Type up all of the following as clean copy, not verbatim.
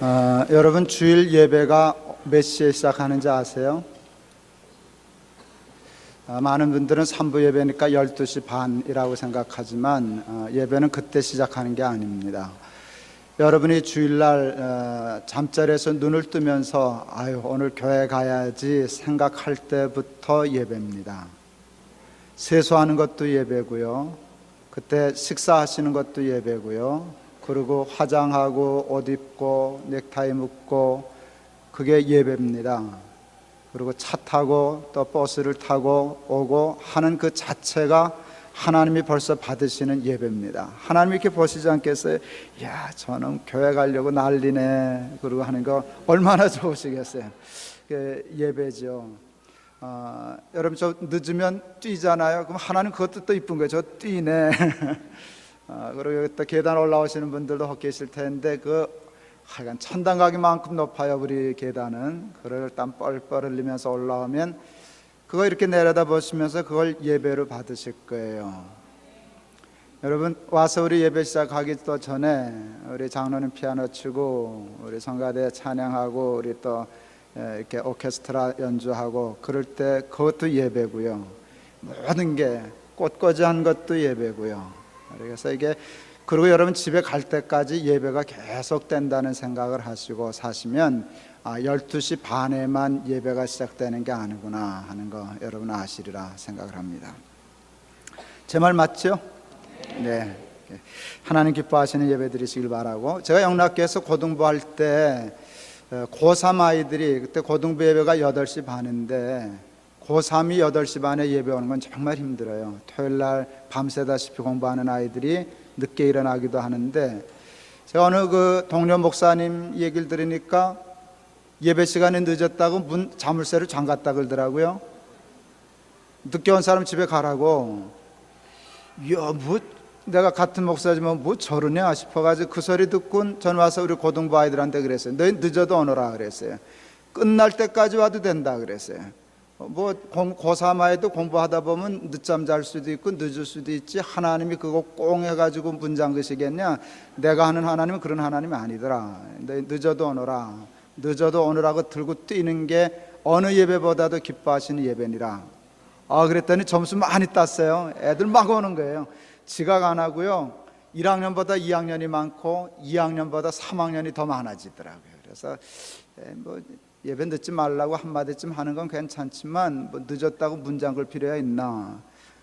여러분 주일 예배가 몇 시에 시작하는지 아세요? 많은 분들은 3부 예배니까 12시 반이라고 생각하지만 예배는 그때 시작하는 게 아닙니다. 여러분이 주일날 잠자리에서 눈을 뜨면서 오늘 교회 가야지 생각할 때부터 예배입니다. 세수하는 것도 예배고요, 그때 식사하시는 것도 예배고요, 그리고 화장하고 옷 입고 넥타이 묶고 그게 예배입니다. 그리고 차 타고 또 버스를 타고 오고 하는 그 자체가 하나님이 벌써 받으시는 예배입니다. 하나님이 이렇게 보시지 않겠어요? 야, 저는 교회 가려고 난리네 그러고 하는 거 얼마나 좋으시겠어요? 예배죠. 여러분 저 늦으면 뛰잖아요. 그럼 하나님 그것도 또 이쁜 거예요. 저 뛰네. 그리고 또 계단 올라오시는 분들도 계실 텐데 하여간 천당 가기만큼 높아요. 우리 계단은. 그걸 땀 뻘뻘 흘리면서 올라오면 그거 이렇게 내려다 보시면서 그걸 예배로 받으실 거예요. 여러분 와서 우리 예배 시작하기 전에 우리 장로님 피아노 치고 우리 성가대 찬양하고 우리 또 이렇게 오케스트라 연주하고 그럴 때 그것도 예배고요, 모든 게 꽃꽂이한 것도 예배고요. 그래서 그리고 여러분 집에 갈 때까지 예배가 계속 된다는 생각을 하시고 사시면 12시 반에만 예배가 시작되는 게 아니구나 하는 거 여러분 아시리라 생각을 합니다. 제 말 맞죠? 네. 하나님 기뻐하시는 예배 드리시길 바라고, 제가 영락교에서 고등부할 때 고3 아이들이, 그때 고등부 예배가 8시 반인데 고3이 8시 반에 예배 오는 건 정말 힘들어요. 토요일날 밤새다시피 공부하는 아이들이 늦게 일어나기도 하는데, 제가 어느 동료 목사님 얘기를 들으니까 예배 시간이 늦었다고 자물쇠를 잠갔다 그러더라고요. 늦게 온 사람 집에 가라고. 이야, 내가 같은 목사지만 저러냐 싶어가지고 그 소리 듣고 전 와서 우리 고등부 아이들한테 그랬어요. 너희 늦어도 오너라 그랬어요. 끝날 때까지 와도 된다 그랬어요. 고3 아이도 공부하다 보면 늦잠 잘 수도 있고 늦을 수도 있지, 하나님이 그거 꽁 해가지고 문 잠그시겠냐? 내가 하는 하나님은 그런 하나님이 아니더라. 늦어도 오너라. 늦어도 오느라고 들고 뛰는 게 어느 예배보다도 기뻐하시는 예배니라. 그랬더니 점수 많이 땄어요. 애들 막 오는 거예요. 지각 안 하고요, 1학년보다 2학년이 많고 2학년보다 3학년이 더 많아지더라고요. 그래서 예배 늦지 말라고 한마디쯤 하는 건 괜찮지만 늦었다고 문 잠글 필요가 있나?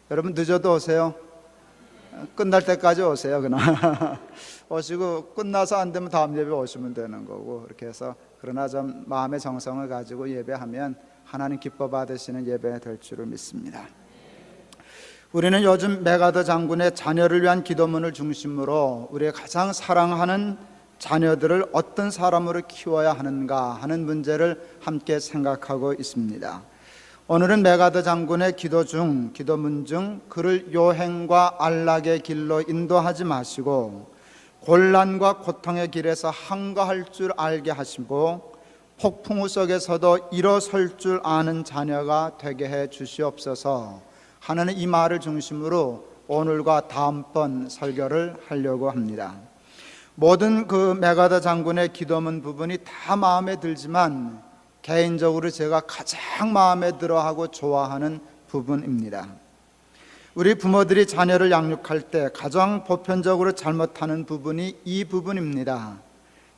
여러분 늦어도 오세요. 끝날 때까지 오세요. 그냥 오시고 끝나서 안 되면 다음 예배 오시면 되는 거고, 그렇게 해서 그러나 좀 마음의 정성을 가지고 예배하면 하나님 기뻐 받으시는 예배 될 줄을 믿습니다. 우리는 요즘 메가더 장군의 자녀를 위한 기도문을 중심으로 우리의 가장 사랑하는 자녀들을 어떤 사람으로 키워야 하는가 하는 문제를 함께 생각하고 있습니다. 오늘은 메가더 장군의 기도문 중 그를 요행과 안락의 길로 인도하지 마시고 곤란과 고통의 길에서 항거할 줄 알게 하시고 폭풍우 속에서도 일어설 줄 아는 자녀가 되게 해 주시옵소서 하는 이 말을 중심으로 오늘과 다음번 설교를 하려고 합니다. 모든 메가더 장군의 기도문 부분이 다 마음에 들지만 개인적으로 제가 가장 마음에 들어하고 좋아하는 부분입니다. 우리 부모들이 자녀를 양육할 때 가장 보편적으로 잘못하는 부분이 이 부분입니다.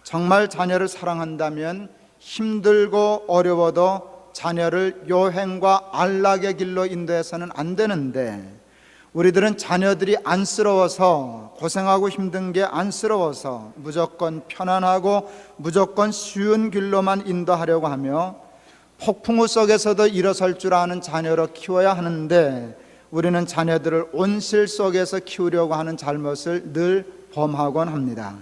정말 자녀를 사랑한다면 힘들고 어려워도 자녀를 요행과 안락의 길로 인도해서는 안 되는데, 우리들은 자녀들이 안쓰러워서, 고생하고 힘든 게 안쓰러워서 무조건 편안하고 무조건 쉬운 길로만 인도하려고 하며 폭풍우 속에서도 일어설 줄 아는 자녀로 키워야 하는데, 우리는 자녀들을 온실 속에서 키우려고 하는 잘못을 늘 범하곤 합니다.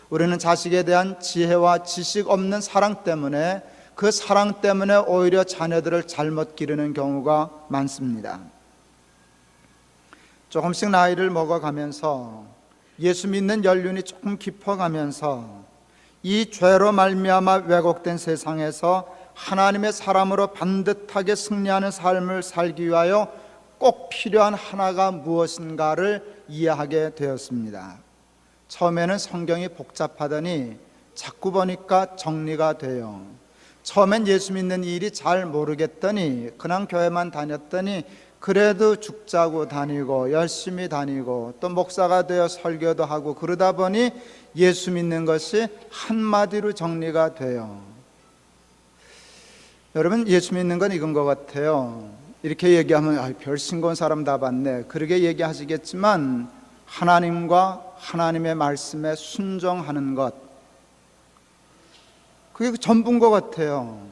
우리는 자식에 대한 지혜와 지식 없는 사랑 때문에, 그 사랑 때문에 오히려 자녀들을 잘못 기르는 경우가 많습니다. 조금씩 나이를 먹어가면서 예수 믿는 연륜이 조금 깊어가면서 이 죄로 말미암아 왜곡된 세상에서 하나님의 사람으로 반듯하게 승리하는 삶을 살기 위하여 꼭 필요한 하나가 무엇인가를 이해하게 되었습니다. 처음에는 성경이 복잡하더니 자꾸 보니까 정리가 돼요. 처음엔 예수 믿는 일이 잘 모르겠더니 그냥 교회만 다녔더니 그래도 죽자고 다니고 열심히 다니고 또 목사가 되어 설교도 하고 그러다 보니 예수 믿는 것이 한마디로 정리가 돼요. 여러분, 예수 믿는 건 이건 것 같아요. 이렇게 얘기하면 별 싱거운 사람 다 봤네, 그렇게 얘기하시겠지만 하나님과 하나님의 말씀에 순종하는 것, 그게 전부인 것 같아요.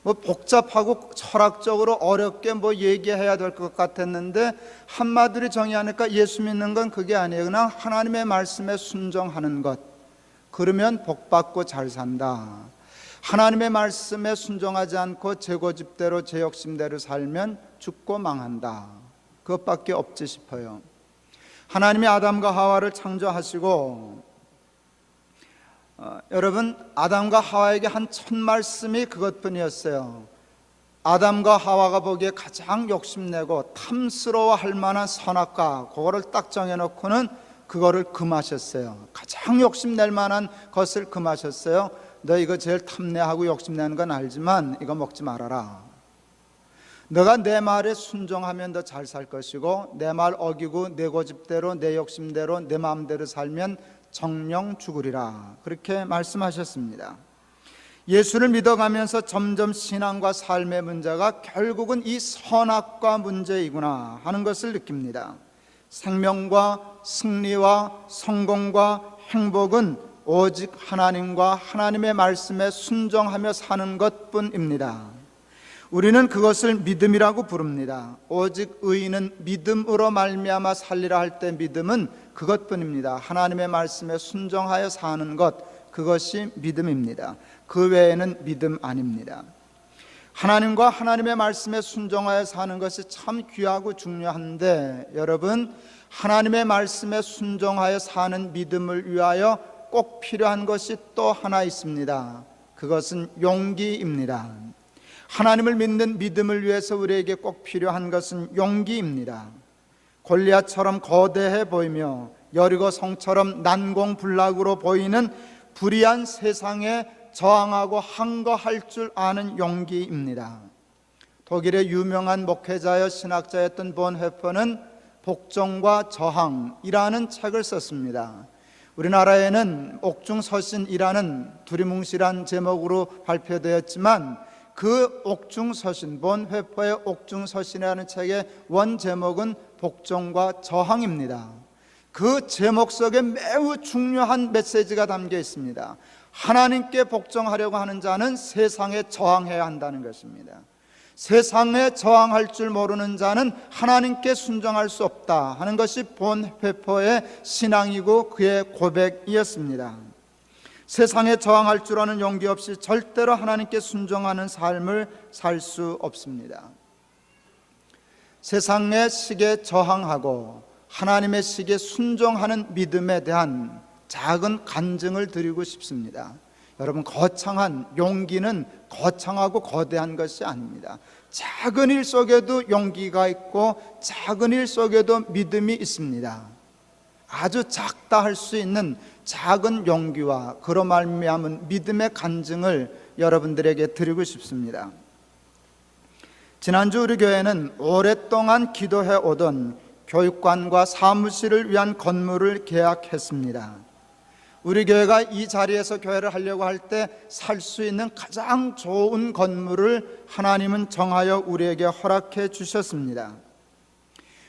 뭐 복잡하고 철학적으로 어렵게 뭐 얘기해야 될 것 같았는데 한마디로 정의하니까 예수 믿는 건 그게 아니에요. 그냥 하나님의 말씀에 순종하는 것. 그러면 복받고 잘 산다. 하나님의 말씀에 순종하지 않고 제 고집대로 제 욕심대로 살면 죽고 망한다. 그것밖에 없지 싶어요. 하나님이 아담과 하와를 창조하시고 여러분, 아담과 하와에게 한 첫 말씀이 그것뿐이었어요. 아담과 하와가 보기에 가장 욕심내고 탐스러워할 만한 선악과 그거를 딱 정해놓고는 그거를 금하셨어요. 가장 욕심낼 만한 것을 금하셨어요. 너 이거 제일 탐내하고 욕심내는 건 알지만 이거 먹지 말아라. 너가 내 말에 순종하면 더 잘 살 것이고 내 말 어기고 내 고집대로 내 욕심대로 내 마음대로 살면 정령 죽으리라. 그렇게 말씀하셨습니다. 예수를 믿어가면서 점점 신앙과 삶의 문제가 결국은 이 선악과 문제이구나 하는 것을 느낍니다. 생명과 승리와 성공과 행복은 오직 하나님과 하나님의 말씀에 순종하며 사는 것뿐입니다. 우리는 그것을 믿음이라고 부릅니다. 오직 의인은 믿음으로 말미암아 살리라 할 때 믿음은 그것뿐입니다. 하나님의 말씀에 순종하여 사는 것, 그것이 믿음입니다. 그 외에는 믿음 아닙니다. 하나님과 하나님의 말씀에 순종하여 사는 것이 참 귀하고 중요한데 여러분, 하나님의 말씀에 순종하여 사는 믿음을 위하여 꼭 필요한 것이 또 하나 있습니다. 그것은 용기입니다. 하나님을 믿는 믿음을 위해서 우리에게 꼭 필요한 것은 용기입니다. 골리앗처럼 거대해 보이며 여리고 성처럼 난공불락으로 보이는 불의한 세상에 저항하고 항거할 줄 아는 용기입니다. 독일의 유명한 목회자여 신학자였던 본헤퍼는 복종과 저항이라는 책을 썼습니다. 우리나라에는 옥중서신이라는 두리뭉실한 제목으로 발표되었지만 그 옥중서신, 본회퍼의 옥중서신이라는 책의 원 제목은 복종과 저항입니다. 그 제목 속에 매우 중요한 메시지가 담겨 있습니다. 하나님께 복종하려고 하는 자는 세상에 저항해야 한다는 것입니다. 세상에 저항할 줄 모르는 자는 하나님께 순종할 수 없다 하는 것이 본회퍼의 신앙이고 그의 고백이었습니다. 세상에 저항할 줄 아는 용기 없이 절대로 하나님께 순종하는 삶을 살 수 없습니다. 세상의 식에 저항하고 하나님의 식에 순종하는 믿음에 대한 작은 간증을 드리고 싶습니다. 여러분, 거창한 용기는 거창하고 거대한 것이 아닙니다. 작은 일 속에도 용기가 있고 작은 일 속에도 믿음이 있습니다. 아주 작다 할 수 있는 작은 용기와 그로 말미암은 믿음의 간증을 여러분들에게 드리고 싶습니다. 지난주 우리 교회는 오랫동안 기도해 오던 교육관과 사무실을 위한 건물을 계약했습니다. 우리 교회가 이 자리에서 교회를 하려고 할 때 살 수 있는 가장 좋은 건물을 하나님은 정하여 우리에게 허락해 주셨습니다.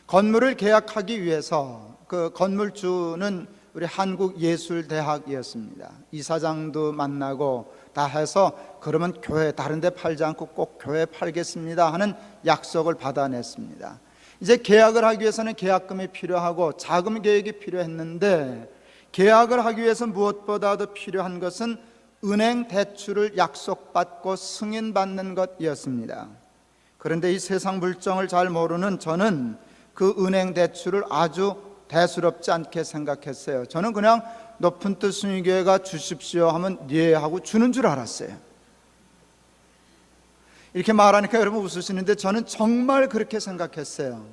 건물을 계약하기 위해서 그 건물주는 우리 한국예술대학이었습니다. 이사장도 만나고 다 해서 그러면 교회 다른 데 팔지 않고 꼭 교회 팔겠습니다 하는 약속을 받아냈습니다. 이제 계약을 하기 위해서는 계약금이 필요하고 자금 계획이 필요했는데 계약을 하기 위해서 무엇보다도 필요한 것은 은행 대출을 약속받고 승인받는 것이었습니다. 그런데 이 세상 물정을 잘 모르는 저는 그 은행 대출을 아주 대수롭지 않게 생각했어요. 저는 그냥 높은 뜻 순위교회가 주십시오 하면 예 하고 주는 줄 알았어요. 이렇게 말하니까 여러분 웃으시는데 저는 정말 그렇게 생각했어요.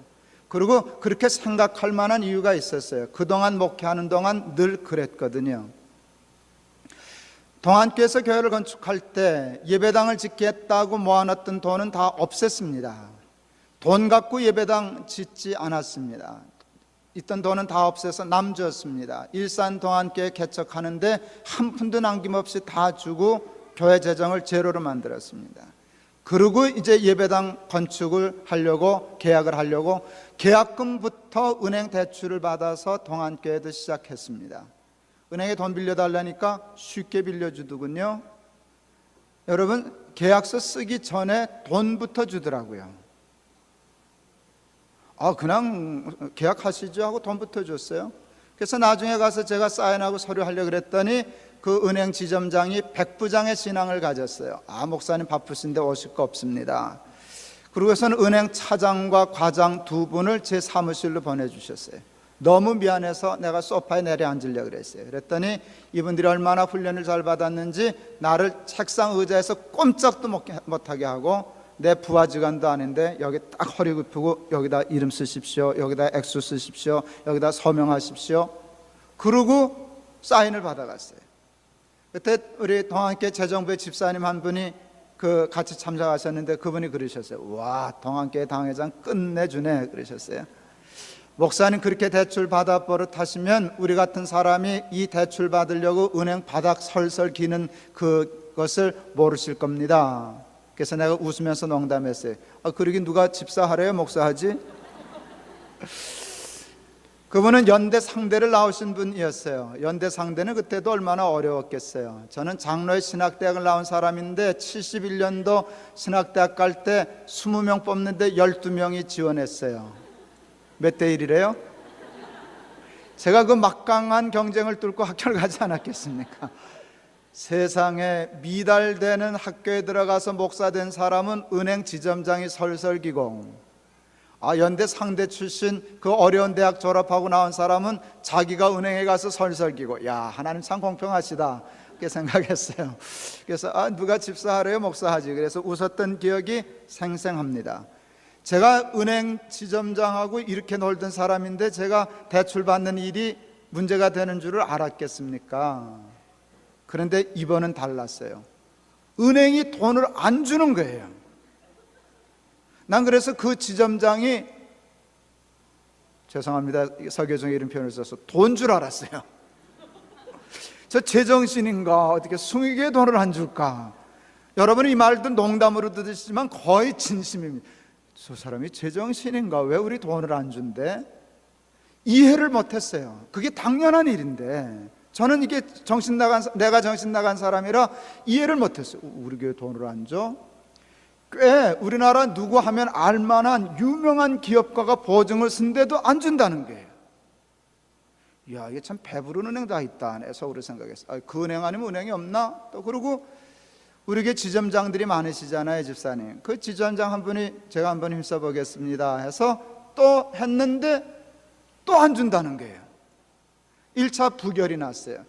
그리고 그렇게 생각할 만한 이유가 있었어요. 그동안 목회하는 동안 늘 그랬거든요. 동안교회에서 교회를 건축할 때 예배당을 짓겠다고 모아놨던 돈은 다 없앴습니다. 돈 갖고 예배당 짓지 않았습니다. 있던 돈은 다 없애서 남주었습니다. 일산 동안교회 개척하는데 한 푼도 남김없이 다 주고 교회 재정을 제로로 만들었습니다. 그리고 이제 예배당 건축을 하려고 계약을 하려고 계약금부터 은행 대출을 받아서 동안교회도 시작했습니다. 은행에 돈 빌려달라니까 쉽게 빌려주더군요. 여러분, 계약서 쓰기 전에 돈부터 주더라고요. 그냥 계약하시죠 하고 돈부터 줬어요. 그래서 나중에 가서 제가 사인하고 서류하려고 그랬더니 그 은행 지점장이 100부장의 신앙을 가졌어요. 목사님 바쁘신데 오실 거 없습니다. 그러고서는 은행 차장과 과장 두 분을 제 사무실로 보내주셨어요. 너무 미안해서 내가 소파에 내려앉으려고 그랬어요. 그랬더니 이분들이 얼마나 훈련을 잘 받았는지 나를 책상 의자에서 꼼짝도 못하게 하고, 내 부하직원도 아닌데 여기 딱 허리 굽히고 여기다 이름 쓰십시오, 여기다 액수 쓰십시오, 여기다 서명하십시오. 그러고 사인을 받아갔어요. 그때 우리 동안교회 재정부의 집사님 한 분이 같이 참석하셨는데 그분이 그러셨어요. 와, 동안교회 당회장 끝내주네 그러셨어요. 목사님 그렇게 대출 받아 버릇하시면 우리 같은 사람이 이 대출 받으려고 은행 바닥 설설 기는 그것을 모르실 겁니다. 그래서 내가 웃으면서 농담했어요. 그러긴 누가 집사하래요? 목사하지? 그분은 연대 상대를 나오신 분이었어요. 연대 상대는 그때도 얼마나 어려웠겠어요. 저는 장로의 신학대학을 나온 사람인데 71년도 신학대학 갈 때 20명 뽑는데 12명이 지원했어요. 몇 대 1이래요? 제가 그 막강한 경쟁을 뚫고 학교를 가지 않았겠습니까? 세상에 미달되는 학교에 들어가서 목사 된 사람은 은행 지점장이 설설기고, 연대 상대 출신 그 어려운 대학 졸업하고 나온 사람은 자기가 은행에 가서 설설기고, 야, 하나님 참 공평하시다 그렇게 생각했어요. 그래서 누가 집사하래요? 목사하지. 그래서 웃었던 기억이 생생합니다. 제가 은행 지점장하고 이렇게 놀던 사람인데 제가 대출 받는 일이 문제가 되는 줄을 알았겠습니까? 그런데 이번은 달랐어요. 은행이 돈을 안 주는 거예요. 난 그래서 그 지점장이, 죄송합니다, 서교정에 이런 표현을 써서 돈 줄 알았어요. 저 제정신인가, 어떻게 숭이게 돈을 안 줄까? 여러분이 이 말도 농담으로 들으시지만 거의 진심입니다. 저 사람이 제정신인가? 왜 우리 돈을 안 준대? 이해를 못했어요. 그게 당연한 일인데 저는 이게 내가 정신 나간 사람이라 이해를 못했어요. 우리 교회 돈을 안 줘? 꽤 우리나라 누구 하면 알만한 유명한 기업가가 보증을 쓴데도 안 준다는 거예요. 이야, 이게 참 배부른 은행 다 있다. 내 속으로 생각했어요. 그 은행 아니면 은행이 없나? 또 그러고 우리 교회 지점장들이 많으시잖아요, 집사님. 그 지점장 한 분이 제가 한번 힘써보겠습니다 해서 또 했는데 또 안 준다는 거예요. 1차 부결이 났어요.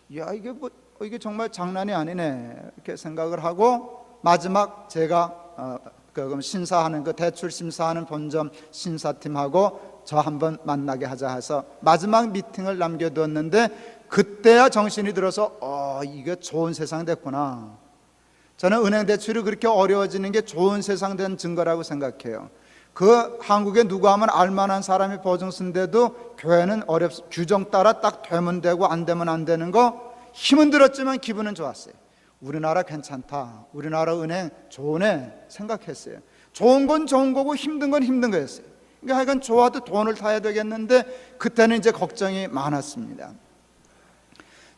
이야, 이게 정말 장난이 아니네 이렇게 생각을 하고, 마지막 제가 그럼 심사하는 그 대출 심사하는 본점 심사팀하고 저 한번 만나게 하자 해서 마지막 미팅을 남겨두었는데, 그때야 정신이 들어서 이게 좋은 세상 됐구나. 저는 은행 대출이 그렇게 어려워지는 게 좋은 세상 된 증거라고 생각해요. 그 한국에 누구 하면 알만한 사람이 보증 쓴데도 교회는 규정 따라 딱 되면 되고 안 되면 안 되는 거, 힘은 들었지만 기분은 좋았어요. 우리나라 괜찮다, 우리나라 은행 좋네 생각했어요. 좋은 건 좋은 거고 힘든 건 힘든 거였어요. 그러니까 하여간 좋아도 돈을 타야 되겠는데 그때는 이제 걱정이 많았습니다.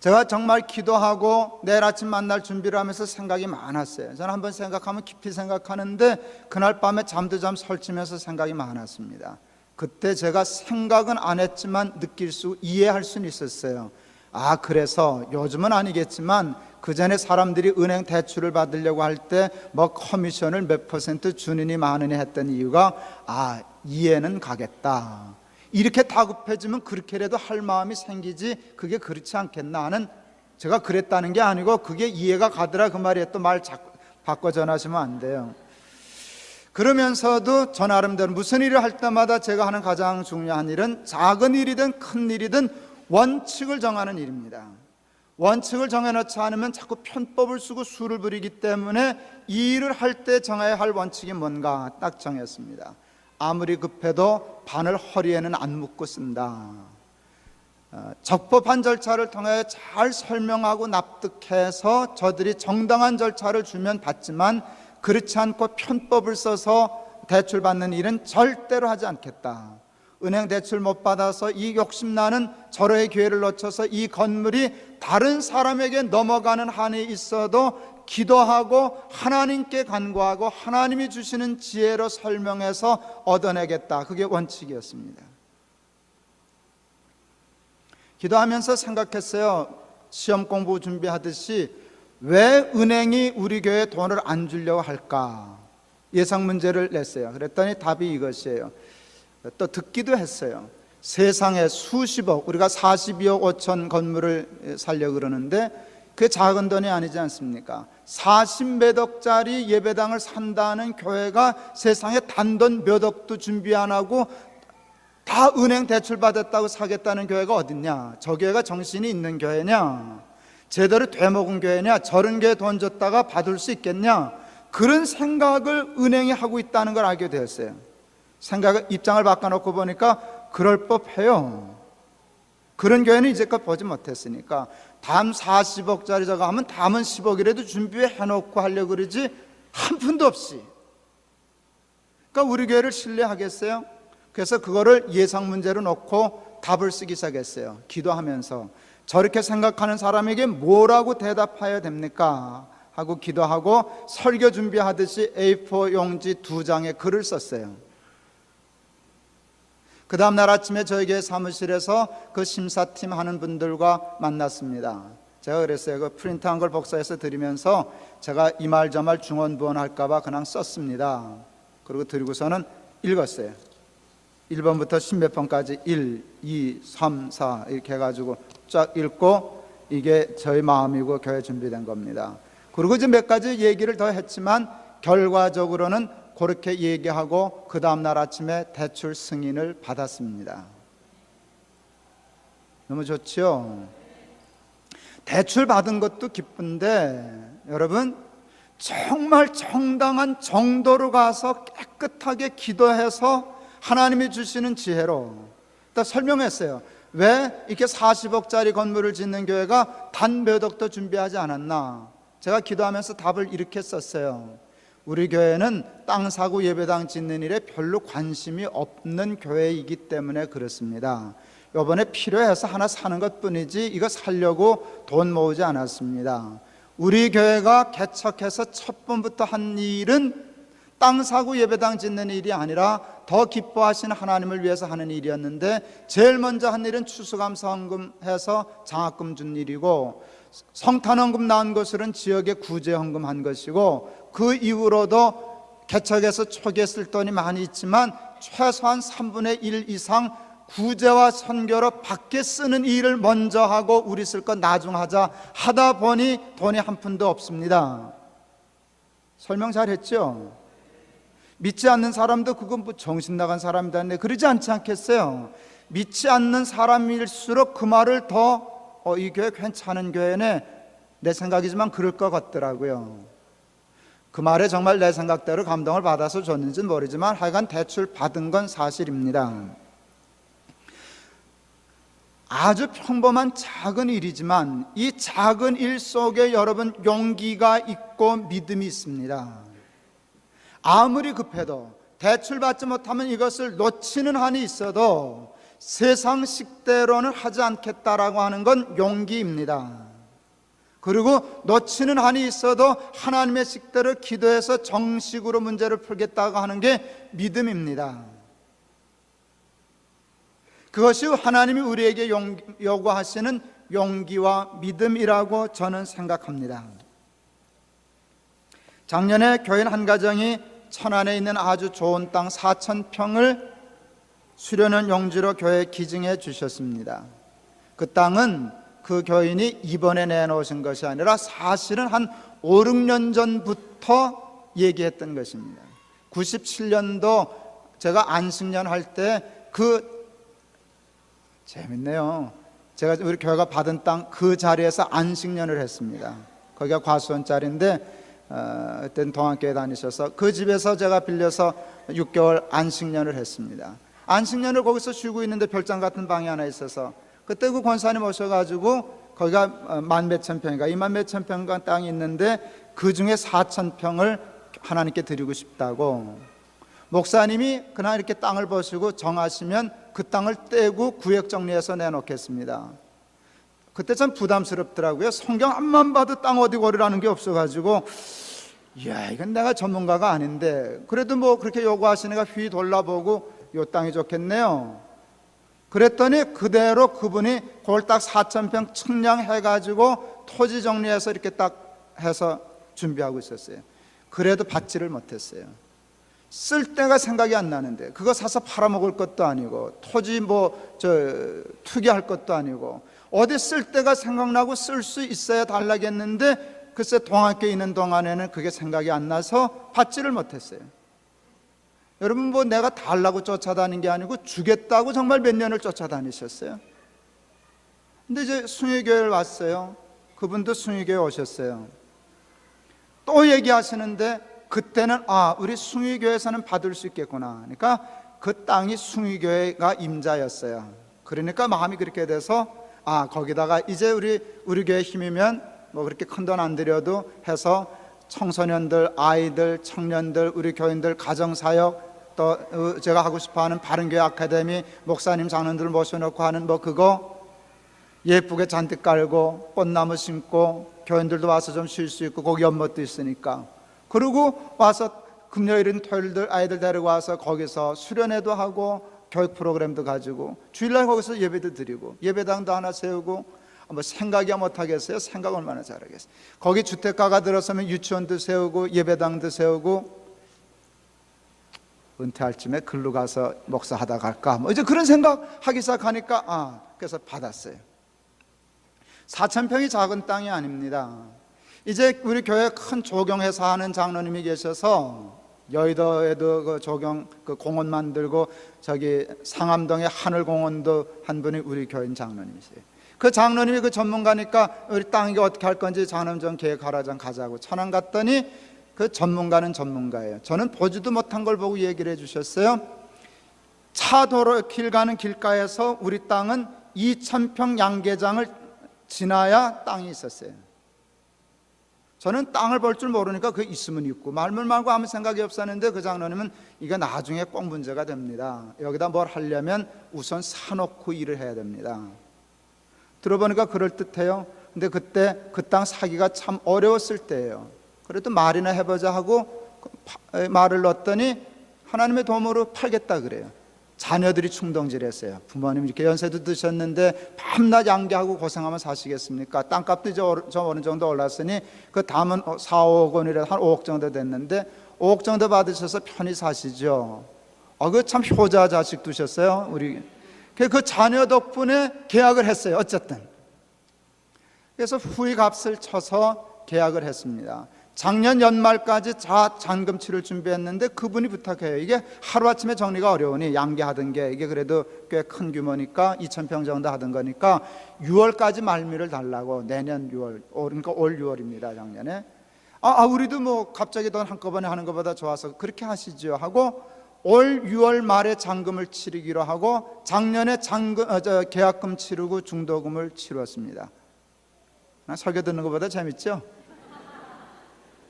제가 정말 기도하고 내일 아침 만날 준비를 하면서 생각이 많았어요. 저는 한번 생각하면 깊이 생각하는데 그날 밤에 잠도 잠 설치면서 생각이 많았습니다. 그때 제가 생각은 안 했지만 이해할 수는 있었어요. 그래서 요즘은 아니겠지만 그 전에 사람들이 은행 대출을 받으려고 할 때 뭐 커미션을 몇 % 주느니 마느니 했던 이유가 이해는 가겠다. 이렇게 다급해지면 그렇게라도 할 마음이 생기지, 그게 그렇지 않겠나 하는, 제가 그랬다는 게 아니고 그게 이해가 가더라 그 말이에요. 또 말 바꿔 전하시면 안 돼요. 그러면서도 저 나름대로 무슨 일을 할 때마다 제가 하는 가장 중요한 일은 작은 일이든 큰 일이든 원칙을 정하는 일입니다. 원칙을 정해놓지 않으면 자꾸 편법을 쓰고 수를 부리기 때문에 이 일을 할 때 정해야 할 원칙이 뭔가 딱 정했습니다. 아무리 급해도 바늘 허리에는 안 묶고 쓴다. 적법한 절차를 통해 잘 설명하고 납득해서 저들이 정당한 절차를 주면 받지만 그렇지 않고 편법을 써서 대출받는 일은 절대로 하지 않겠다. 은행 대출 못 받아서 이 욕심나는 절호의 기회를 놓쳐서 이 건물이 다른 사람에게 넘어가는 한이 있어도 기도하고 하나님께 간구하고 하나님이 주시는 지혜로 설명해서 얻어내겠다. 그게 원칙이었습니다. 기도하면서 생각했어요. 시험 공부 준비하듯이 왜 은행이 우리 교회에 돈을 안 주려고 할까? 예상 문제를 냈어요. 그랬더니 답이 이것이에요. 또 듣기도 했어요. 세상에 수십억, 우리가 42억 5천 건물을 살려고 그러는데 그게 작은 돈이 아니지 않습니까? 40몇 억짜리 예배당을 산다는 교회가 세상에 단돈 몇 억도 준비 안 하고 다 은행 대출 받았다고 사겠다는 교회가 어딨냐? 저 교회가 정신이 있는 교회냐? 제대로 되먹은 교회냐? 저런 교회 돈 줬다가 받을 수 있겠냐? 그런 생각을 은행이 하고 있다는 걸 알게 되었어요. 입장을 바꿔놓고 보니까 그럴 법해요. 그런 교회는 이제껏 보지 못했으니까 다음 40억짜리 저거 하면 다음은 10억이라도 준비해놓고 하려고 그러지 한 푼도 없이. 그러니까 우리 교회를 신뢰하겠어요? 그래서 그거를 예상 문제로 놓고 답을 쓰기 시작했어요. 기도하면서 저렇게 생각하는 사람에게 뭐라고 대답해야 됩니까? 하고 기도하고 설교 준비하듯이 A4 용지 2장에 글을 썼어요. 그 다음 날 아침에 저희 교회 사무실에서 그 심사팀 하는 분들과 만났습니다. 제가 그랬어요. 그 프린트한 걸 복사해서 드리면서 제가 이 말 저 말 중언부언 할까봐 그냥 썼습니다. 그리고 드리고서는 읽었어요. 1번부터 10몇 번까지 1, 2, 3, 4 이렇게 해가지고 쫙 읽고 이게 저희 마음이고 교회 준비된 겁니다. 그리고 이제 몇 가지 얘기를 더 했지만 결과적으로는 그렇게 얘기하고 그 다음날 아침에 대출 승인을 받았습니다. 너무 좋죠? 대출 받은 것도 기쁜데 여러분 정말 정당한 정도로 가서 깨끗하게 기도해서 하나님이 주시는 지혜로 또 설명했어요. 왜 이렇게 40억짜리 건물을 짓는 교회가 단 몇 억도 준비하지 않았나? 제가 기도하면서 답을 이렇게 썼어요. 우리 교회는 땅 사고 예배당 짓는 일에 별로 관심이 없는 교회이기 때문에 그렇습니다. 이번에 필요해서 하나 사는 것뿐이지 이거 살려고 돈 모으지 않았습니다. 우리 교회가 개척해서 첫 번부터 한 일은 땅 사고 예배당 짓는 일이 아니라 더 기뻐하시는 하나님을 위해서 하는 일이었는데 제일 먼저 한 일은 추수감사헌금 해서 장학금 준 일이고 성탄헌금 나온 것으로는 지역에 구제헌금 한 것이고 그 이후로도 개척해서 초기에 쓸 돈이 많이 있지만 최소한 3분의 1 이상 구제와 선교로 밖에 쓰는 일을 먼저 하고 우리 쓸 건 나중 하자 하다 보니 돈이 한 푼도 없습니다. 설명 잘했죠? 믿지 않는 사람도 그건 뭐 정신 나간 사람이다는데 그러지 않지 않겠어요? 믿지 않는 사람일수록 그 말을 더 이 교회 괜찮은 교회네 내 생각이지만 그럴 것 같더라고요. 그 말에 정말 내 생각대로 감동을 받아서 줬는지는 모르지만 하여간 대출 받은 건 사실입니다. 아주 평범한 작은 일이지만 이 작은 일 속에 여러분 용기가 있고 믿음이 있습니다. 아무리 급해도 대출 받지 못하면 이것을 놓치는 한이 있어도 세상식대로는 하지 않겠다라고 하는 건 용기입니다. 그리고 놓치는 한이 있어도 하나님의 식대로 기도해서 정식으로 문제를 풀겠다고 하는 게 믿음입니다. 그것이 하나님이 우리에게 요구하시는 용기와 믿음이라고 저는 생각합니다. 작년에 교인 한 가정이 천안에 있는 아주 좋은 땅 4,000평을 수료는 용지로 교회에 기증해 주셨습니다. 그 땅은 그 교인이 이번에 내놓으신 것이 아니라 사실은 한 5, 6년 전부터 얘기했던 것입니다. 97년도 제가 안식년 할 때 재밌네요. 제가 우리 교회가 받은 땅 그 자리에서 안식년을 했습니다. 거기가 과수원짜리인데 그때는 동안교회 다니셔서 그 집에서 제가 빌려서 6개월 안식년을 했습니다. 안식년을 거기서 쉬고 있는데 별장 같은 방이 하나 있어서 그때 그 권사님 오셔가지고 거기가 만 몇천 평인가 2만 몇천 평가 땅이 있는데 그 중에 4천 평을 하나님께 드리고 싶다고 목사님이 그날 이렇게 땅을 보시고 정하시면 그 땅을 떼고 구역 정리해서 내놓겠습니다. 그때 참 부담스럽더라고요. 성경 앞만 봐도 땅 어디 고르라는 게 없어가지고 이야 이건 내가 전문가가 아닌데 그래도 뭐 그렇게 요구하시니까 휘 돌아보고 요 땅이 좋겠네요. 그랬더니 그대로 그분이 그걸 딱 4,000평 측량해가지고 토지 정리해서 이렇게 딱 해서 준비하고 있었어요. 그래도 받지를 못했어요. 쓸 데가 생각이 안 나는데 그거 사서 팔아먹을 것도 아니고 토지 투기할 것도 아니고 어디 쓸 데가 생각나고 쓸 수 있어야 달라겠는데 글쎄 동학교에 있는 동안에는 그게 생각이 안 나서 받지를 못했어요. 여러분 뭐 내가 달라고 쫓아다닌 게 아니고 주겠다고 정말 몇 년을 쫓아다니셨어요. 근데 이제 숭일교회를 왔어요. 그분도 숭일교회 오셨어요. 또 얘기하시는데 그때는 우리 숭일교회에서는 받을 수 있겠구나. 그러니까 그 땅이 숭일교회가 임자였어요. 그러니까 마음이 그렇게 돼서 거기다가 이제 우리 교회 힘이면 뭐 그렇게 큰 돈 안 들여도 해서 청소년들, 아이들, 청년들, 우리 교인들 가정사역 또 제가 하고 싶어하는 바른교회 아카데미 목사님 장로들 모셔놓고 하는 뭐 그거 예쁘게 잔뜩 깔고 꽃나무 심고 교인들도 와서 좀 쉴 수 있고 거기 연못도 있으니까 그리고 와서 금요일인 토요일들 아이들 데리고 와서 거기서 수련회도 하고 교육 프로그램도 가지고 주일날 거기서 예배도 드리고 예배당도 하나 세우고 뭐 생각이야 못하겠어요. 생각 얼마나 잘하겠어요. 거기 주택가가 들어서면 유치원도 세우고 예배당도 세우고 은퇴할 쯤에 글로 가서 목사하다 갈까 뭐 이제 그런 생각하기 시작하니까 그래서 받았어요. 4,000평이 작은 땅이 아닙니다. 이제 우리 교회 큰 조경회사 하는 장로님이 계셔서 여의도에도 그 조경 그 공원 만들고 저기 상암동에 하늘공원도 한 분이 우리 교인 장로님이세요. 그 장로님이 그 전문가니까 우리 땅 이게 어떻게 할 건지 장로님 좀 계획하라장 가자고 천안 갔더니 그 전문가는 전문가예요. 저는 보지도 못한 걸 보고 얘기를 해주셨어요. 차도로 길 가는 길가에서 우리 땅은 2,000평 양계장을 지나야 땅이 있었어요. 저는 땅을 볼 줄 모르니까 그 있으면 있고 말면 말고 아무 생각이 없었는데 그 장로님은 이게 나중에 꼭 문제가 됩니다. 여기다 뭘 하려면 우선 사놓고 일을 해야 됩니다. 들어보니까 그럴듯해요. 근데 그때 그 땅 사기가 참 어려웠을 때예요. 그래도 말이나 해보자 하고 말을 넣었더니 하나님의 도움으로 팔겠다 그래요. 자녀들이 충동질했어요. 부모님 이렇게 연세도 드셨는데 밤낮 양계하고 고생하면 사시겠습니까? 땅값도 이제 좀 어느 정도 올랐으니 그 다음은 4, 5억 원이라 한 5억 정도 됐는데 5억 정도 받으셔서 편히 사시죠. 그 참 효자 자식 두셨어요. 우리 그 자녀 덕분에 계약을 했어요. 어쨌든 그래서 후이 값을 쳐서 계약을 했습니다. 작년 연말까지 잔금치를 준비했는데 그분이 부탁해요. 이게 하루아침에 정리가 어려우니 양계하던 게 이게 그래도 꽤 큰 규모니까 2,000평 정도 하던 거니까 6월까지 말미를 달라고. 내년 6월 그러니까 올 6월입니다. 작년에 우리도 뭐 갑자기 돈 한꺼번에 하는 것보다 좋아서 그렇게 하시죠 하고 올 6월 말에 잔금을 치르기로 하고 작년에 계약금 치르고 중도금을 치렀습니다. 설교 듣는 것보다 재밌죠?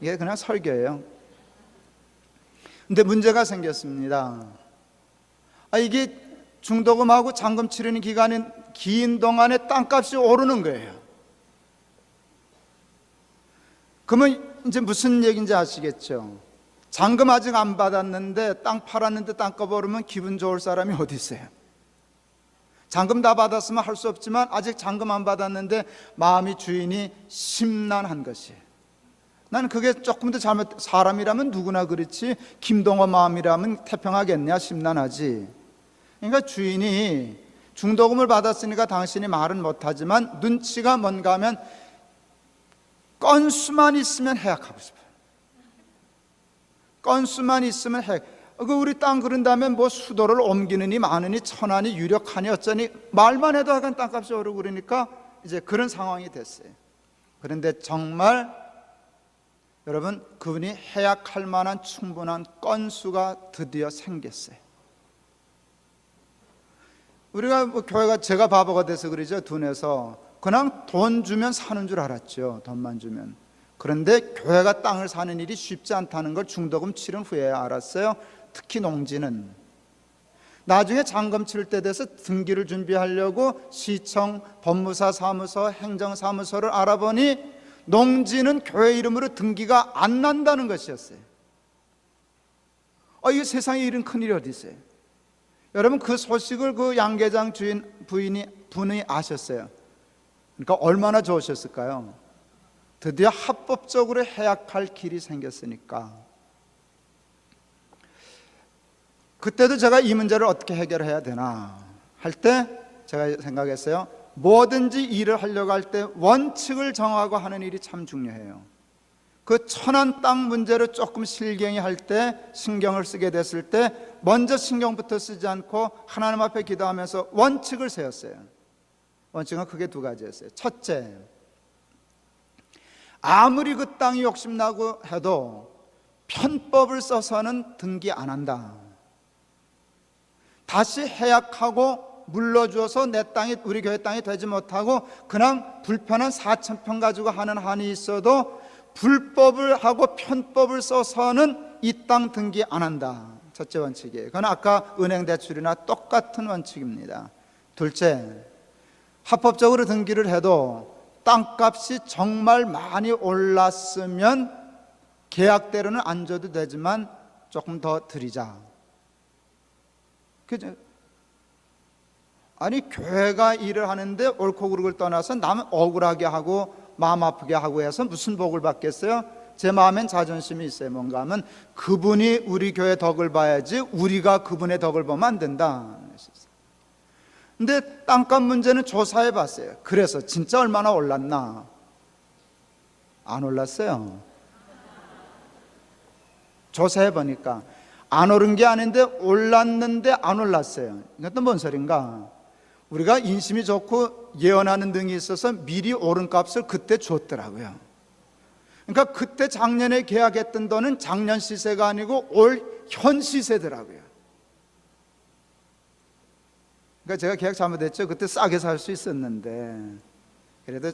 이게 그냥 설교예요. 근데 문제가 생겼습니다. 이게 중도금하고 잔금 치르는 기간이 긴 동안에 땅값이 오르는 거예요. 그러면 이제 무슨 얘기인지 아시겠죠? 잔금 아직 안 받았는데 땅 팔았는데 땅값 오르면 기분 좋을 사람이 어디 있어요? 잔금 다 받았으면 할 수 없지만 아직 잔금 안 받았는데 마음이 주인이 심란한 것이에요. 나는 그게 조금 더 사람이라면 누구나 그렇지 김동호 마음이라면 태평하겠냐? 심란하지. 그러니까 주인이 중도금을 받았으니까 당신이 말은 못하지만 눈치가 뭔가 하면 건수만 있으면 해약하고 싶어요. 건수만 있으면 우리 땅 그런 다음에 뭐 수도를 옮기느니 마느니 천하니 유력하니 어쩌니 말만 해도 하여간 땅값이 오르고 그러니까 이제 그런 상황이 됐어요. 그런데 정말 여러분, 그분이 해약할 만한 충분한 건수가 드디어 생겼어요. 우리가 교회가, 제가 바보가 돼서 그러죠. 둔해서 그냥 돈 주면 사는 줄 알았죠. 돈만 주면. 그런데 교회가 땅을 사는 일이 쉽지 않다는 걸 중도금 치른 후에야 알았어요. 특히 농지는. 나중에 잔금 칠 때 돼서 등기를 준비하려고 시청, 법무사 사무소, 행정사무소를 알아보니 농지는 교회 이름으로 등기가 안 난다는 것이었어요. 이게 세상에 이런 큰일이 어디 있어요? 여러분, 그 소식을 그 양계장 분이 아셨어요. 그러니까 얼마나 좋으셨을까요? 드디어 합법적으로 해약할 길이 생겼으니까. 그때도 제가 이 문제를 어떻게 해결해야 되나 할 때 제가 생각했어요. 뭐든지 일을 하려고 할 때 원칙을 정하고 하는 일이 참 중요해요. 그 천안 땅 문제를 조금 실경이 할 때, 신경을 쓰게 됐을 때 먼저 신경부터 쓰지 않고 하나님 앞에 기도하면서 원칙을 세웠어요. 원칙은 크게 두 가지였어요. 첫째, 아무리 그 땅이 욕심나고 해도 편법을 써서는 등기 안 한다. 다시 해약하고 물러주어서 내 땅이, 우리 교회 땅이 되지 못하고 그냥 불편한 4,000평 가지고 하는 한이 있어도 불법을 하고 편법을 써서는 이 땅 등기 안 한다. 첫째 원칙이에요. 그건 아까 은행 대출이나 똑같은 원칙입니다. 둘째, 합법적으로 등기를 해도 땅값이 정말 많이 올랐으면 계약대로는 안 줘도 되지만 조금 더 드리자. 그죠? 아니, 교회가 일을 하는데 옳고 그르를 떠나서 남 억울하게 하고 마음 아프게 하고 해서 무슨 복을 받겠어요? 제 마음엔 자존심이 있어요. 뭔가 하면 그분이 우리 교회 덕을 봐야지 우리가 그분의 덕을 보면 안 된다. 근데 땅값 문제는 조사해 봤어요. 그래서 진짜 얼마나 올랐나? 안 올랐어요. 조사해 보니까 안 오른 게 아닌데 올랐는데 안 올랐어요. 이것도 뭔 소린가? 우리가 인심이 좋고 예언하는 등이 있어서 미리 오른 값을 그때 줬더라고요. 그러니까 그때 작년에 계약했던 돈은 작년 시세가 아니고 올 현 시세더라고요. 그러니까 제가 계약 잘못했죠. 그때 싸게 살 수 있었는데, 그래도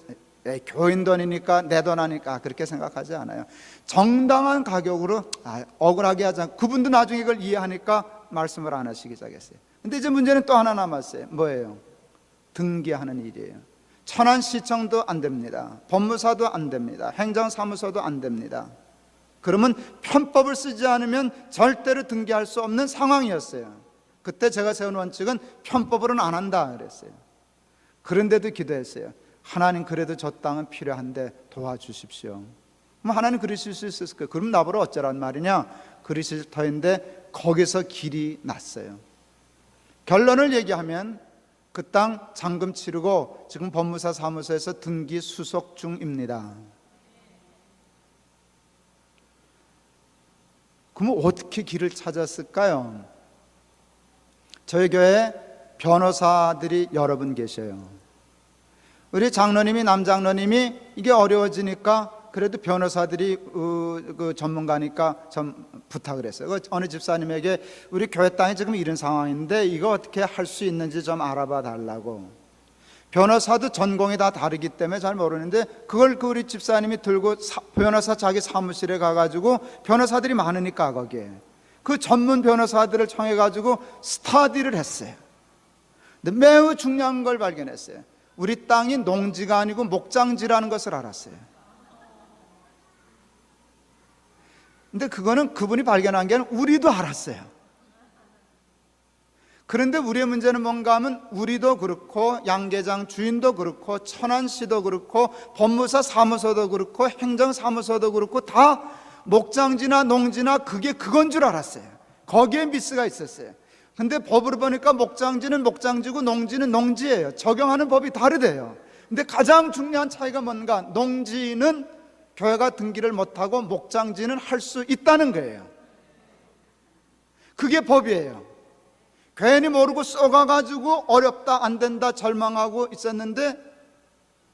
교인 돈이니까 내 돈 아니까 그렇게 생각하지 않아요. 정당한 가격으로 억울하게 하지 않고, 그분도 나중에 이걸 이해하니까 말씀을 안 하시기 시작했어요. 근데 이제 문제는 또 하나 남았어요. 뭐예요? 등기하는 일이에요. 천안시청도 안 됩니다. 법무사도 안 됩니다. 행정사무소도 안 됩니다. 그러면 편법을 쓰지 않으면 절대로 등기할 수 없는 상황이었어요. 그때 제가 세운 원칙은 편법으로는 안 한다 그랬어요. 그런데도 기도했어요. 하나님, 그래도 저 땅은 필요한데 도와주십시오. 그럼 하나님 그러실 수 있었을 거예요. 그럼 나보러 어쩌란 말이냐? 그러실 터인데 거기서 길이 났어요. 결론을 얘기하면 그 땅 잔금 치르고 지금 법무사 사무소에서 등기 수속 중입니다. 그럼 어떻게 길을 찾았을까요? 저희 교회에 변호사들이 여러 분 계셔요. 우리 장로님이, 남장로님이 이게 어려워지니까 그래도 변호사들이 그 전문가니까 좀 부탁을 했어요. 그 어느 집사님에게 우리 교회 땅이 지금 이런 상황인데 이거 어떻게 할 수 있는지 좀 알아봐 달라고. 변호사도 전공이 다 다르기 때문에 잘 모르는데 그걸 그 우리 집사님이 들고 변호사 자기 사무실에 가가지고, 변호사들이 많으니까 거기에 그 전문 변호사들을 청해가지고 스터디를 했어요. 근데 매우 중요한 걸 발견했어요. 우리 땅이 농지가 아니고 목장지라는 것을 알았어요. 근데 그거는 그분이 발견한 게 아니라 우리도 알았어요. 그런데 우리의 문제는 뭔가 하면 우리도 그렇고 양계장 주인도 그렇고 천안시도 그렇고 법무사 사무소도 그렇고 행정사무소도 그렇고 다 목장지나 농지나 그게 그건 줄 알았어요. 거기에 미스가 있었어요. 근데 법으로 보니까 목장지는 목장지고 농지는 농지예요. 적용하는 법이 다르대요. 근데 가장 중요한 차이가 뭔가, 농지는 교회가 등기를 못하고 목장지는 할 수 있다는 거예요. 그게 법이에요. 괜히 모르고 쏘가가지고 어렵다, 안 된다, 절망하고 있었는데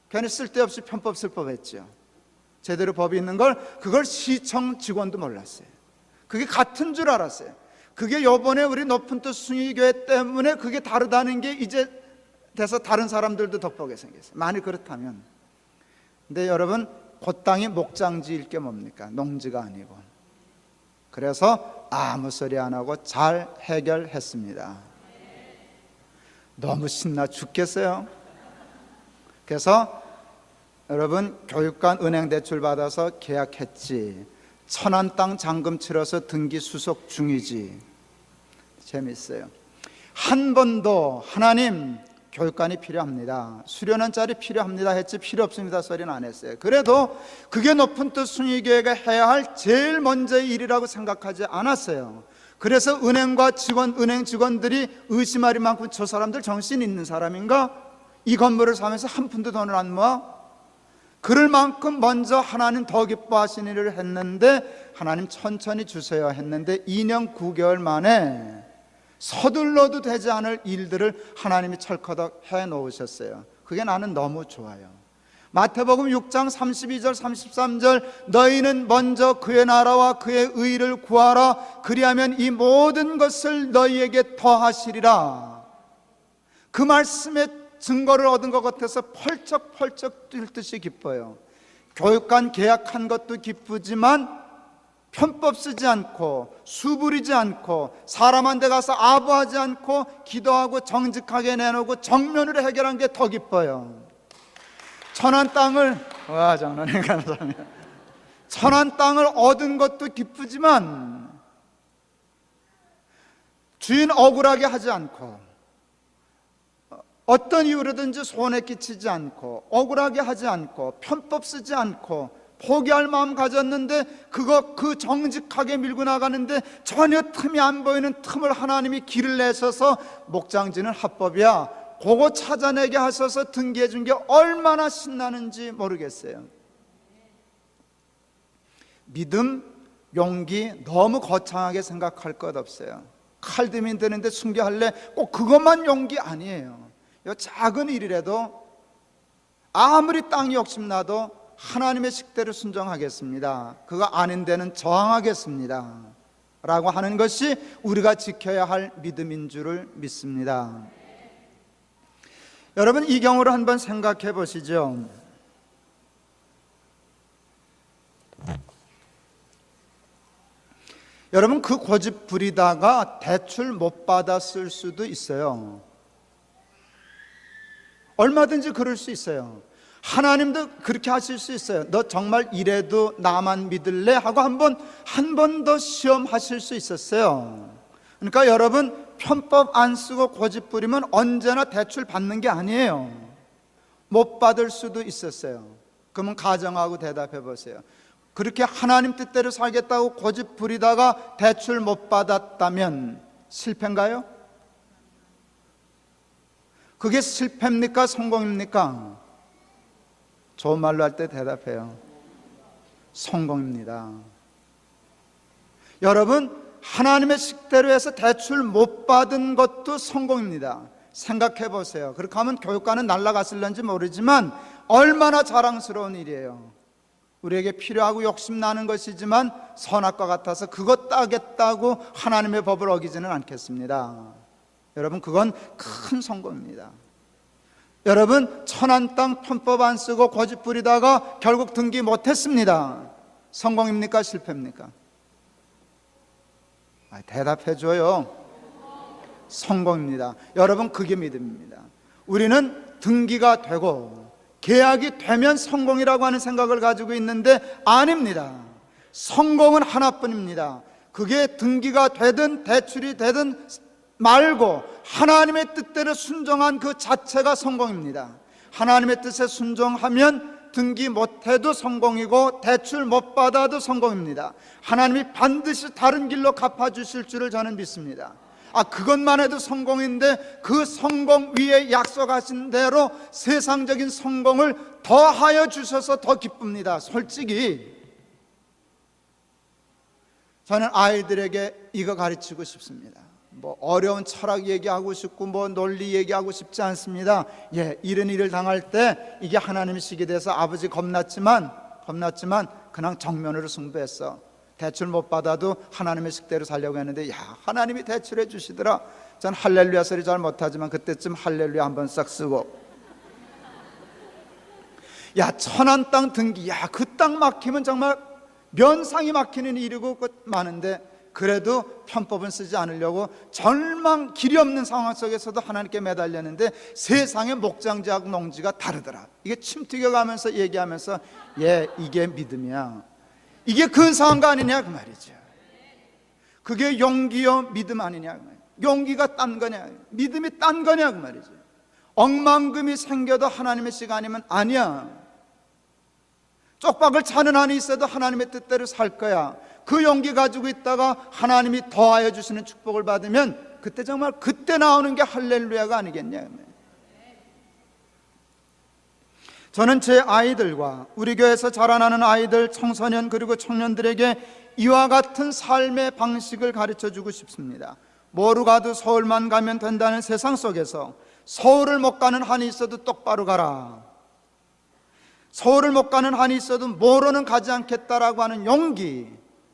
괜히 쓸데없이 편법 슬법했죠. 제대로 법이 있는 걸, 그걸 시청 직원도 몰랐어요. 그게 같은 줄 알았어요. 그게 요번에 우리 높은 뜻 숭의교회 때문에 그게 다르다는 게 이제 돼서 다른 사람들도 덕보게 생겼어요. 만일 그렇다면. 근데 여러분, 그 땅이 목장지일 게 뭡니까? 농지가 아니고. 그래서 아무 소리 안 하고 잘 해결했습니다. 너무 신나 죽겠어요. 그래서 여러분, 교육관 은행 대출 받아서 계약했지, 천안 땅 잔금 치러서 등기 수속 중이지. 재밌어요. 한 번도 하나님 교육관이 필요합니다, 수련원짜리 필요합니다 했지 필요 없습니다 소리는 안 했어요. 그래도 그게 높은 뜻 숭의교회가 해야 할 제일 먼저의 일이라고 생각하지 않았어요. 그래서 은행과 은행 직원들이 의심할 만큼 저 사람들 정신 있는 사람인가? 이 건물을 사면서 한 푼도 돈을 안 모아? 그럴 만큼 먼저 하나님 더 기뻐하시는 일을 했는데, 하나님 천천히 주세요 했는데 2년 9개월 만에 서둘러도 되지 않을 일들을 하나님이 철커덕 해놓으셨어요. 그게 나는 너무 좋아요. 마태복음 6장 32절 33절, 너희는 먼저 그의 나라와 그의 의를 구하라, 그리하면 이 모든 것을 너희에게 더하시리라. 그 말씀에 증거를 얻은 것 같아서 펄쩍펄쩍 뛸 듯이 기뻐요. 교육관 계약한 것도 기쁘지만 편법 쓰지 않고 수부리지 않고 사람한테 가서 아부하지 않고 기도하고 정직하게 내놓고 정면으로 해결한 게 더 기뻐요. 천안 땅을, 와, 장로님 감사합니다. 천안 땅을 얻은 것도 기쁘지만 주인 억울하게 하지 않고 어떤 이유로든지 손해 끼치지 않고 억울하게 하지 않고 편법 쓰지 않고 포기할 마음 가졌는데 그 정직하게 밀고 나가는데 전혀 틈이 안 보이는 틈을 하나님이 길을 내셔서 목장지는 합법이야, 그거 찾아내게 하셔서 등기해 준 게 얼마나 신나는지 모르겠어요. 믿음, 용기 너무 거창하게 생각할 것 없어요. 칼드민 되는데 순교할래? 꼭 그것만 용기 아니에요. 이 작은 일이라도 아무리 땅이 욕심나도 하나님의 식대로 순종하겠습니다, 그거 아닌 데는 저항하겠습니다 라고 하는 것이 우리가 지켜야 할 믿음인 줄을 믿습니다. 여러분, 이 경우를 한번 생각해 보시죠. 여러분, 그 고집 부리다가 대출 못 받았을 수도 있어요. 얼마든지 그럴 수 있어요. 하나님도 그렇게 하실 수 있어요. 너 정말 이래도 나만 믿을래? 하고 한 번 더 시험하실 수 있었어요. 그러니까 여러분, 편법 안 쓰고 고집 부리면 언제나 대출 받는 게 아니에요. 못 받을 수도 있었어요. 그러면 가정하고 대답해 보세요. 그렇게 하나님 뜻대로 살겠다고 고집 부리다가 대출 못 받았다면 실패인가요? 그게 실패입니까? 성공입니까? 좋은 말로 할 때 대답해요. 성공입니다. 여러분, 하나님의 식대로 해서 대출 못 받은 것도 성공입니다. 생각해 보세요. 그렇게 하면 교육관은 날아갔을런지 모르지만 얼마나 자랑스러운 일이에요. 우리에게 필요하고 욕심나는 것이지만 선악과 같아서 그것 따겠다고 하나님의 법을 어기지는 않겠습니다. 여러분, 그건 큰 성공입니다. 여러분, 천안 땅 편법 안 쓰고 고집 부리다가 결국 등기 못했습니다. 성공입니까? 실패입니까? 대답해줘요. 성공입니다. 여러분, 그게 믿음입니다. 우리는 등기가 되고 계약이 되면 성공이라고 하는 생각을 가지고 있는데 아닙니다. 성공은 하나뿐입니다. 그게 등기가 되든 대출이 되든 말고 하나님의 뜻대로 순종한 그 자체가 성공입니다. 하나님의 뜻에 순종하면 등기 못해도 성공이고 대출 못 받아도 성공입니다. 하나님이 반드시 다른 길로 갚아주실 줄을 저는 믿습니다. 그것만 해도 성공인데 그 성공 위에 약속하신 대로 세상적인 성공을 더하여 주셔서 더 기쁩니다. 솔직히 저는 아이들에게 이거 가르치고 싶습니다. 뭐 어려운 철학 얘기하고 싶고 뭐 논리 얘기하고 싶지 않습니다. 이런 일을 당할 때 이게 하나님의 식이 돼서 아버지 겁났지만 그냥 정면으로 승부했어. 대출 못 받아도 하나님의 식대로 살려고 했는데 하나님이 대출해 주시더라. 전 할렐루야 소리 잘 못하지만 그때쯤 할렐루야 한번 싹 쓰고, 천안 땅 등기, 그 땅 막히면 정말 면상이 막히는 일이고 많은데, 그래도 편법은 쓰지 않으려고 절망 길이 없는 상황 속에서도 하나님께 매달렸는데 세상의 목장지하고 농지가 다르더라. 이게 침튀겨 가면서 얘기하면서 이게 믿음이야. 이게 근사한 거 아니냐 그 말이죠. 그게 용기요 믿음 아니냐 그 말이죠. 용기가 딴 거냐, 믿음이 딴 거냐 그 말이죠. 억만금이 생겨도 하나님의 시간이면 아니야. 쪽박을 차는 한이 있어도 하나님의 뜻대로 살 거야. 그 용기 가지고 있다가 하나님이 더하여 주시는 축복을 받으면 그때 정말 그때 나오는 게 할렐루야가 아니겠냐. 저는 제 아이들과 우리 교회에서 자라나는 아이들, 청소년 그리고 청년들에게 이와 같은 삶의 방식을 가르쳐 주고 싶습니다. 뭐로 가도 서울만 가면 된다는 세상 속에서 서울을 못 가는 한이 있어도 똑바로 가라. 서울을 못 가는 한이 있어도 뭐로는 가지 않겠다라고 하는 용기,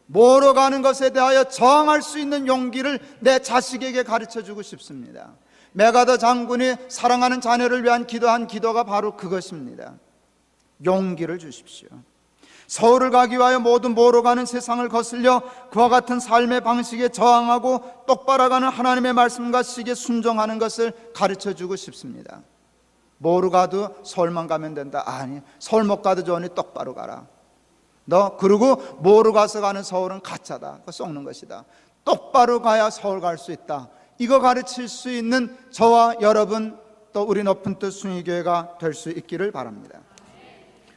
뭐로 가는 것에 대하여 저항할 수 있는 용기를 내 자식에게 가르쳐 주고 싶습니다. 메가더 장군이 사랑하는 자녀를 위한 기도한 기도가 바로 그것입니다. 용기를 주십시오. 서울을 가기 위하여 모든 뭐로 가는 세상을 거슬려 그와 같은 삶의 방식에 저항하고 똑바로 가는 하나님의 말씀과 식에 순종하는 것을 가르쳐 주고 싶습니다. 뭐로 가도 서울만 가면 된다. 아니, 서울 못 가도 좋으니 똑바로 가라. 너 그리고 뭐로 가서 가는 서울은 가짜다. 그거 썩는 것이다. 똑바로 가야 서울 갈 수 있다. 이거 가르칠 수 있는 저와 여러분, 또 우리 높은 뜻 숭의교회가 될 수 있기를 바랍니다.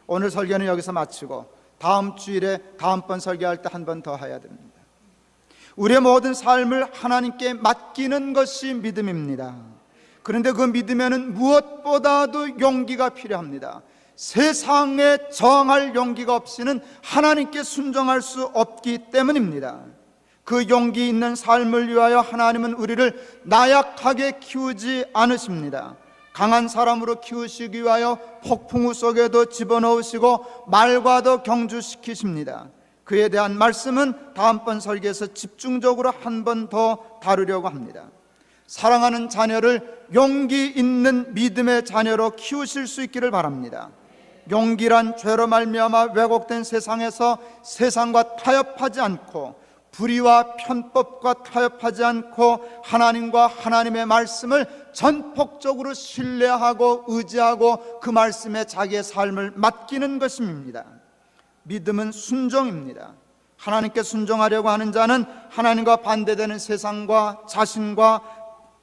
오늘 설교는 여기서 마치고 다음 주일에 다음번 설교할 때 한 번 더 해야 됩니다. 우리의 모든 삶을 하나님께 맡기는 것이 믿음입니다. 그런데 그 믿음에는 무엇보다도 용기가 필요합니다. 세상에 저항할 용기가 없이는 하나님께 순종할 수 없기 때문입니다. 그 용기 있는 삶을 위하여 하나님은 우리를 나약하게 키우지 않으십니다. 강한 사람으로 키우시기 위하여 폭풍우 속에도 집어넣으시고 말과도 경주시키십니다. 그에 대한 말씀은 다음번 설교에서 집중적으로 한 번 더 다루려고 합니다. 사랑하는 자녀를 용기 있는 믿음의 자녀로 키우실 수 있기를 바랍니다. 용기란 죄로 말미암아 왜곡된 세상에서 세상과 타협하지 않고 불의와 편법과 타협하지 않고 하나님과 하나님의 말씀을 전폭적으로 신뢰하고 의지하고 그 말씀에 자기의 삶을 맡기는 것입니다. 믿음은 순종입니다. 하나님께 순종하려고 하는 자는 하나님과 반대되는 세상과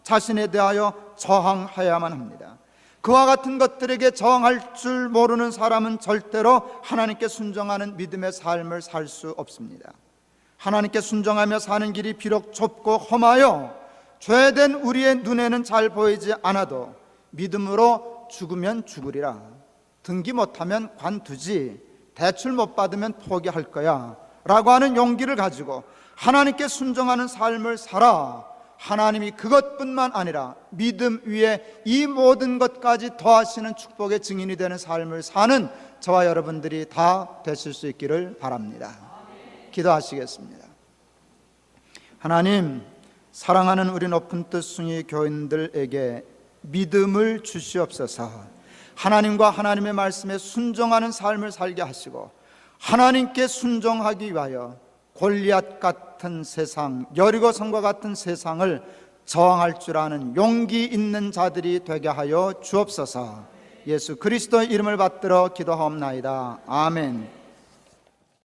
자신에 대하여 저항해야만 합니다. 그와 같은 것들에게 저항할 줄 모르는 사람은 절대로 하나님께 순종하는 믿음의 삶을 살 수 없습니다. 하나님께 순종하며 사는 길이 비록 좁고 험하여 죄된 우리의 눈에는 잘 보이지 않아도 믿음으로 죽으면 죽으리라. 등기 못하면 관두지, 대출 못 받으면 포기할 거야 라고 하는 용기를 가지고 하나님께 순종하는 삶을 살아 하나님이 그것뿐만 아니라 믿음 위에 이 모든 것까지 더하시는 축복의 증인이 되는 삶을 사는 저와 여러분들이 다 되실 수 있기를 바랍니다. 기도하시겠습니다. 하나님, 사랑하는 우리 높은 뜻 숭이 교인들에게 믿음을 주시옵소서. 하나님과 하나님의 말씀에 순종하는 삶을 살게 하시고 하나님께 순종하기 위하여 골리앗 같은 세상, 여리고성과 같은 세상을 저항할 줄 아는 용기 있는 자들이 되게 하여 주옵소서. 예수 그리스도의 이름을 받들어 기도하옵나이다. 아멘.